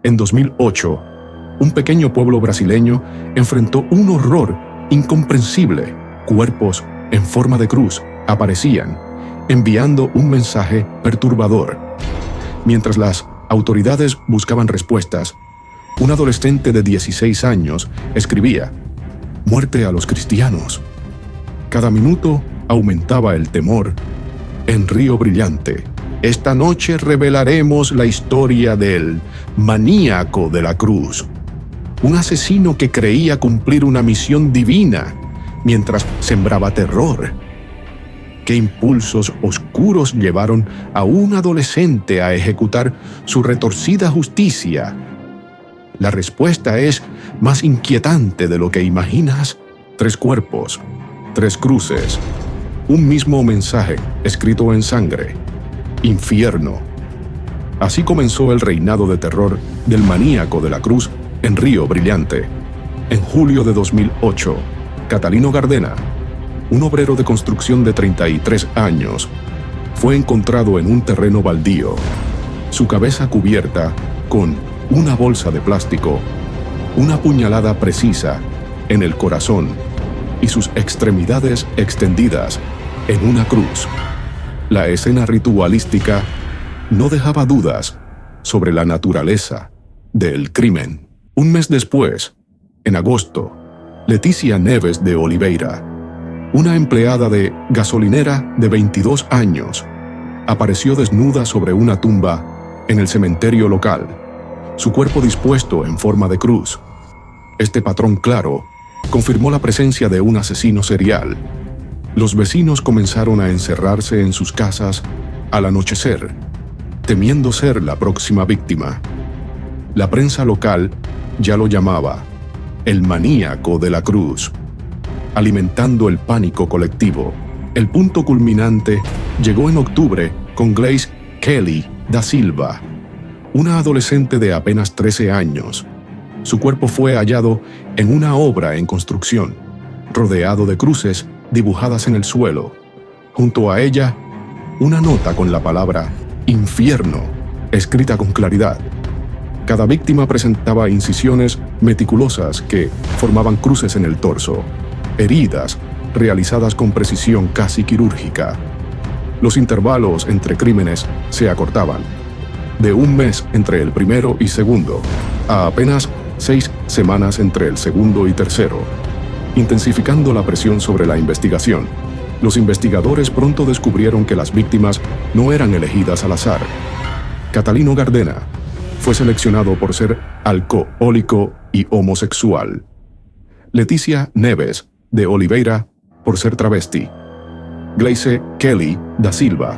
En 2008, un pequeño pueblo brasileño enfrentó un horror incomprensible. Cuerpos en forma de cruz aparecían, enviando un mensaje perturbador. Mientras las autoridades buscaban respuestas, un adolescente de 16 años escribía: «Muerte a los cristianos». Cada minuto aumentaba el temor. En Río Brillante, esta noche revelaremos la historia del maníaco de la cruz, un asesino que creía cumplir una misión divina mientras sembraba terror. ¿Qué impulsos oscuros llevaron a un adolescente a ejecutar su retorcida justicia? La respuesta es más inquietante de lo que imaginas. 3 cuerpos, 3 cruces, un mismo mensaje escrito en sangre: infierno. Así comenzó el reinado de terror del maníaco de la cruz en Río Brillante. En julio de 2008, Catalino Gardena, un obrero de construcción de 33 años, fue encontrado en un terreno baldío, su cabeza cubierta con una bolsa de plástico, una puñalada precisa en el corazón y sus extremidades extendidas en una cruz. La escena ritualística no dejaba dudas sobre la naturaleza del crimen. Un mes después, en agosto, Leticia Neves de Oliveira, una empleada de gasolinera de 22 años, apareció desnuda sobre una tumba en el cementerio local, su cuerpo dispuesto en forma de cruz. Este patrón claro confirmó la presencia de un asesino serial. Los vecinos comenzaron a encerrarse en sus casas al anochecer, temiendo ser la próxima víctima. La prensa local ya lo llamaba el maníaco de la cruz, alimentando el pánico colectivo. El punto culminante llegó en octubre con Gleice Kelly da Silva, una adolescente de apenas 13 años. Su cuerpo fue hallado en una obra en construcción, rodeado de cruces dibujadas en el suelo. Junto a ella, una nota con la palabra infierno, escrita con claridad. Cada víctima presentaba incisiones meticulosas que formaban cruces en el torso, heridas realizadas con precisión casi quirúrgica. Los intervalos entre crímenes se acortaban, de un mes entre el primero y segundo, a apenas 6 semanas entre el segundo y tercero, intensificando la presión sobre la investigación. Los investigadores pronto descubrieron que las víctimas no eran elegidas al azar. Catalino Gardena fue seleccionado por ser alcohólico y homosexual. Leticia Neves de Oliveira por ser travesti. Gleice Kelly da Silva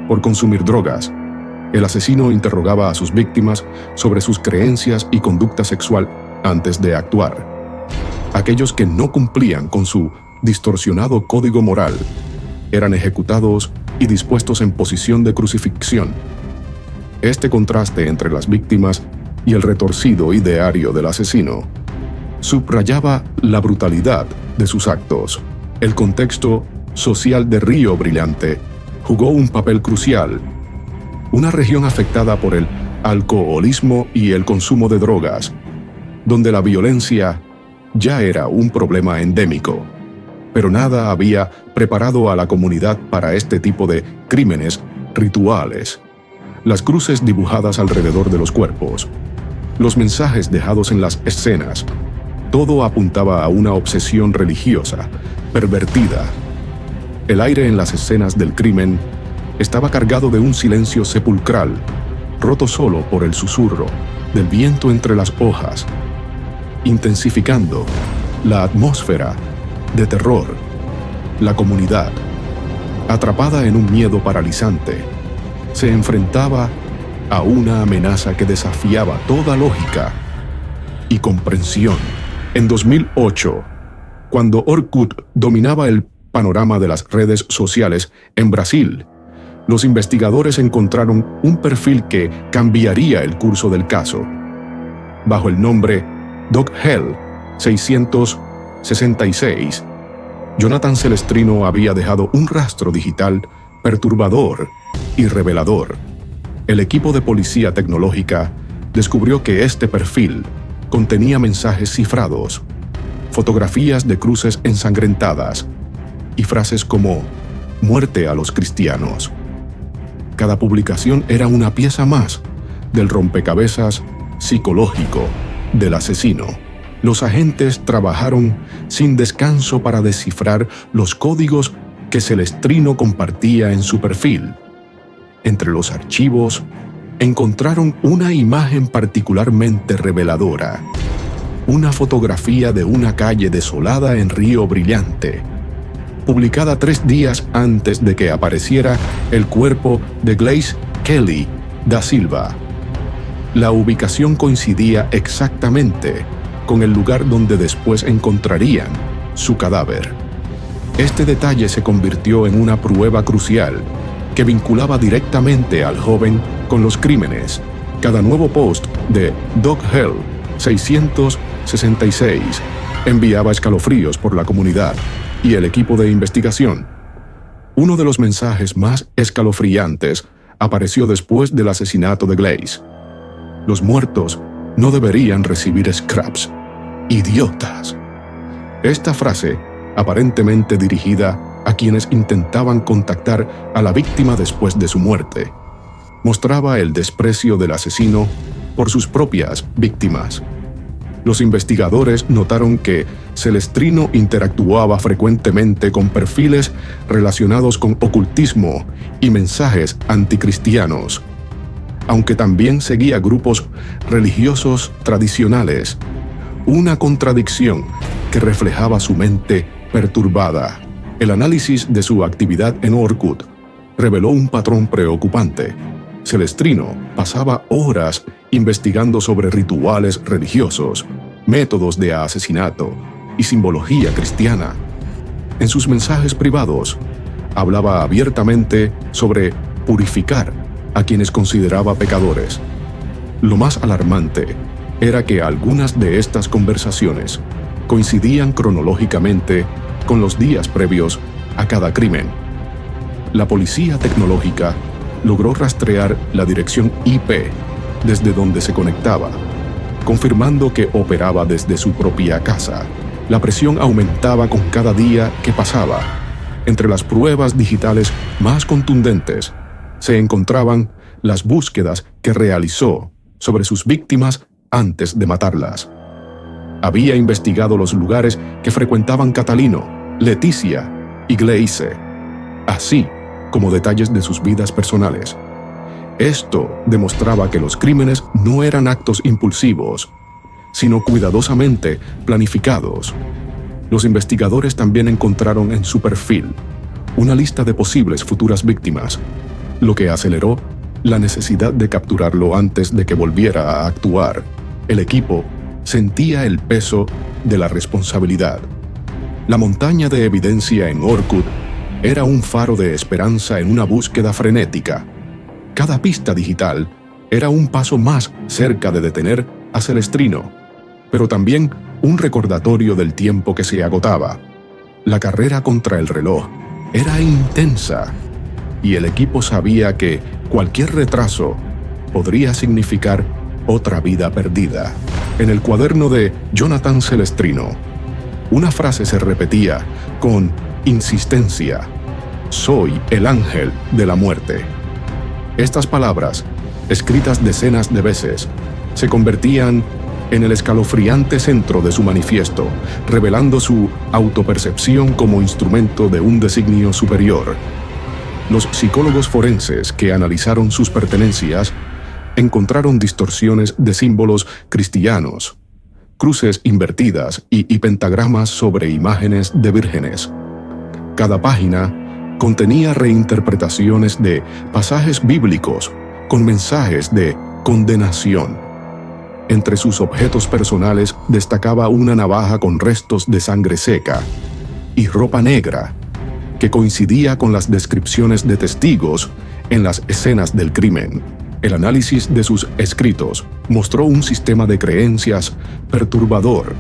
por consumir drogas. El asesino interrogaba a sus víctimas sobre sus creencias y conducta sexual antes de actuar. Aquellos que no cumplían con su distorsionado código moral eran ejecutados y dispuestos en posición de crucifixión. Este contraste entre las víctimas y el retorcido ideario del asesino subrayaba la brutalidad de sus actos. El contexto social de Río Brillante jugó un papel crucial. Una región afectada por el alcoholismo y el consumo de drogas, donde la violencia ya era un problema endémico. Pero nada había preparado a la comunidad para este tipo de crímenes rituales. Las cruces dibujadas alrededor de los cuerpos, los mensajes dejados en las escenas, todo apuntaba a una obsesión religiosa, pervertida. El aire en las escenas del crimen estaba cargado de un silencio sepulcral, roto solo por el susurro del viento entre las hojas, intensificando la atmósfera de terror. La comunidad, atrapada en un miedo paralizante, se enfrentaba a una amenaza que desafiaba toda lógica y comprensión. En 2008, cuando Orkut dominaba el panorama de las redes sociales en Brasil, los investigadores encontraron un perfil que cambiaría el curso del caso. Bajo el nombre Doc Hell 666, Jonathan Celestrino había dejado un rastro digital perturbador y revelador. El equipo de policía tecnológica descubrió que este perfil contenía mensajes cifrados, fotografías de cruces ensangrentadas y frases como «muerte a los cristianos». Cada publicación era una pieza más del rompecabezas psicológico del asesino. Los agentes trabajaron sin descanso para descifrar los códigos que Celestrino compartía en su perfil. Entre los archivos, encontraron una imagen particularmente reveladora, una fotografía de una calle desolada en Río Brillante, publicada 3 días antes de que apareciera el cuerpo de Glaze Kelly da Silva. La ubicación coincidía exactamente con el lugar donde después encontrarían su cadáver. Este detalle se convirtió en una prueba crucial que vinculaba directamente al joven con los crímenes. Cada nuevo post de Doc Hell 666 enviaba escalofríos por la comunidad y el equipo de investigación. Uno de los mensajes más escalofriantes apareció después del asesinato de Glaze. Los muertos no deberían recibir scraps. ¡Idiotas! Esta frase, aparentemente dirigida a quienes intentaban contactar a la víctima después de su muerte, mostraba el desprecio del asesino por sus propias víctimas. Los investigadores notaron que Celestrino interactuaba frecuentemente con perfiles relacionados con ocultismo y mensajes anticristianos, aunque también seguía grupos religiosos tradicionales, una contradicción que reflejaba su mente perturbada. El análisis de su actividad en Orkut reveló un patrón preocupante. Celestrino pasaba horas investigando sobre rituales religiosos, métodos de asesinato y simbología cristiana. En sus mensajes privados, hablaba abiertamente sobre purificar a quienes consideraba pecadores. Lo más alarmante era que algunas de estas conversaciones coincidían cronológicamente con los días previos a cada crimen. La policía tecnológica logró rastrear la dirección IP desde donde se conectaba, confirmando que operaba desde su propia casa. La presión aumentaba con cada día que pasaba. Entre las pruebas digitales más contundentes se encontraban las búsquedas que realizó sobre sus víctimas antes de matarlas. Había investigado los lugares que frecuentaban Catalino, Leticia y Glaze, así como detalles de sus vidas personales. Esto demostraba que los crímenes no eran actos impulsivos, sino cuidadosamente planificados. Los investigadores también encontraron en su perfil una lista de posibles futuras víctimas, lo que aceleró la necesidad de capturarlo antes de que volviera a actuar. El equipo sentía el peso de la responsabilidad. La montaña de evidencia en Orkut era un faro de esperanza en una búsqueda frenética. Cada pista digital era un paso más cerca de detener a Celestrino, pero también un recordatorio del tiempo que se agotaba. La carrera contra el reloj era intensa, y el equipo sabía que cualquier retraso podría significar otra vida perdida. En el cuaderno de Jonathan Celestrino, una frase se repetía con insistencia: «Soy el ángel de la muerte». Estas palabras, escritas decenas de veces, se convertían en el escalofriante centro de su manifiesto, revelando su autopercepción como instrumento de un designio superior. Los psicólogos forenses que analizaron sus pertenencias encontraron distorsiones de símbolos cristianos, cruces invertidas y pentagramas sobre imágenes de vírgenes. Cada página contenía reinterpretaciones de pasajes bíblicos con mensajes de condenación. Entre sus objetos personales destacaba una navaja con restos de sangre seca y ropa negra, que coincidía con las descripciones de testigos en las escenas del crimen. El análisis de sus escritos mostró un sistema de creencias perturbador.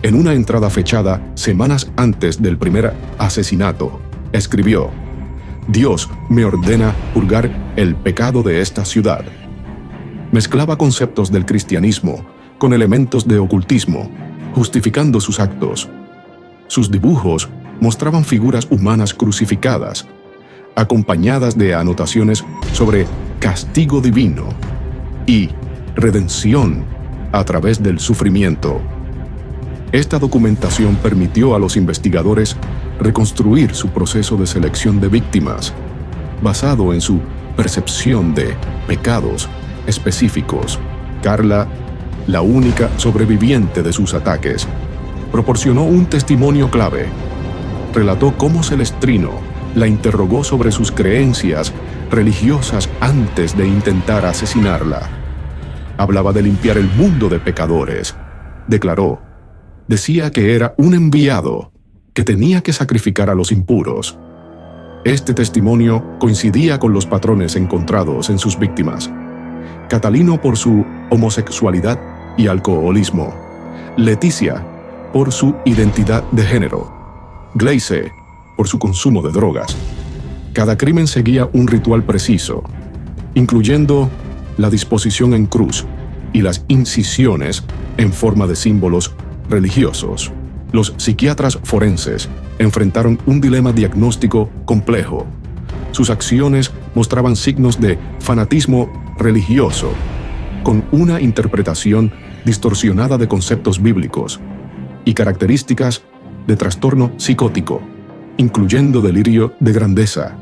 En una entrada fechada semanas antes del primer asesinato, escribió: «Dios me ordena purgar el pecado de esta ciudad». Mezclaba conceptos del cristianismo con elementos de ocultismo, justificando sus actos. Sus dibujos mostraban figuras humanas crucificadas, acompañadas de anotaciones sobre castigo divino y redención a través del sufrimiento. Esta documentación permitió a los investigadores reconstruir su proceso de selección de víctimas, basado en su percepción de pecados específicos. Carla, la única sobreviviente de sus ataques, proporcionó un testimonio clave. Relató cómo Celestrino la interrogó sobre sus creencias religiosas antes de intentar asesinarla. Hablaba de limpiar el mundo de pecadores. Declaró, decía que era un enviado, que tenía que sacrificar a los impuros. Este testimonio coincidía con los patrones encontrados en sus víctimas. Catalino por su homosexualidad y alcoholismo. Leticia por su identidad de género. Gleice por su consumo de drogas. Cada crimen seguía un ritual preciso, incluyendo la disposición en cruz y las incisiones en forma de símbolos religiosos. Los psiquiatras forenses enfrentaron un dilema diagnóstico complejo. Sus acciones mostraban signos de fanatismo religioso, con una interpretación distorsionada de conceptos bíblicos, y características de trastorno psicótico, incluyendo delirio de grandeza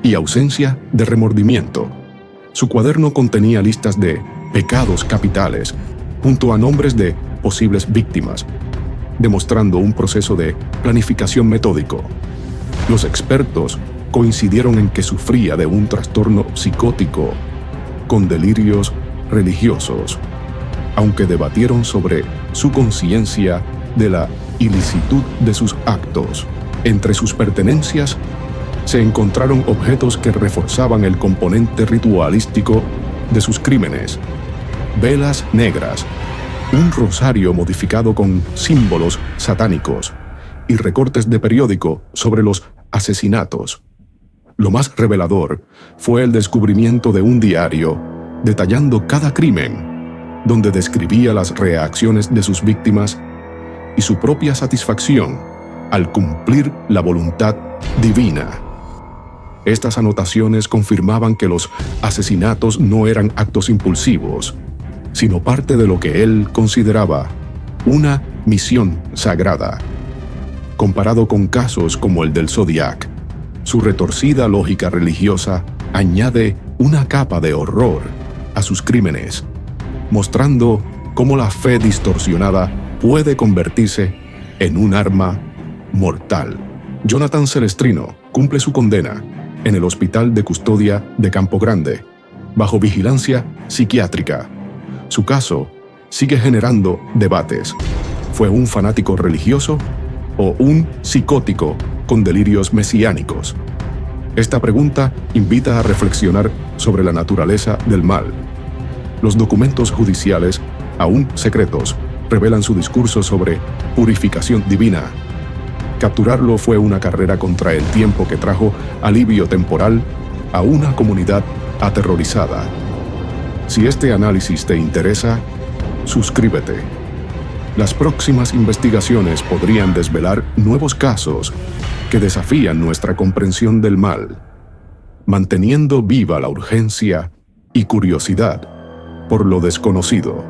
y ausencia de remordimiento. Su cuaderno contenía listas de pecados capitales, junto a nombres de posibles víctimas, demostrando un proceso de planificación metódico. Los expertos coincidieron en que sufría de un trastorno psicótico con delirios religiosos, aunque debatieron sobre su conciencia de la ilicitud de sus actos. Entre sus pertenencias se encontraron objetos que reforzaban el componente ritualístico de sus crímenes: velas negras, un rosario modificado con símbolos satánicos y recortes de periódico sobre los asesinatos. Lo más revelador fue el descubrimiento de un diario detallando cada crimen, donde describía las reacciones de sus víctimas y su propia satisfacción al cumplir la voluntad divina. Estas anotaciones confirmaban que los asesinatos no eran actos impulsivos, sino parte de lo que él consideraba una misión sagrada. Comparado con casos como el del Zodiac, su retorcida lógica religiosa añade una capa de horror a sus crímenes, mostrando cómo la fe distorsionada puede convertirse en un arma mortal. Jonathan Celestrino cumple su condena en el Hospital de Custodia de Campo Grande, bajo vigilancia psiquiátrica. Su caso sigue generando debates. ¿Fue un fanático religioso o un psicótico con delirios mesiánicos? Esta pregunta invita a reflexionar sobre la naturaleza del mal. Los documentos judiciales, aún secretos, revelan su discurso sobre purificación divina. Capturarlo fue una carrera contra el tiempo que trajo alivio temporal a una comunidad aterrorizada. Si este análisis te interesa, suscríbete. Las próximas investigaciones podrían desvelar nuevos casos que desafían nuestra comprensión del mal, manteniendo viva la urgencia y curiosidad por lo desconocido.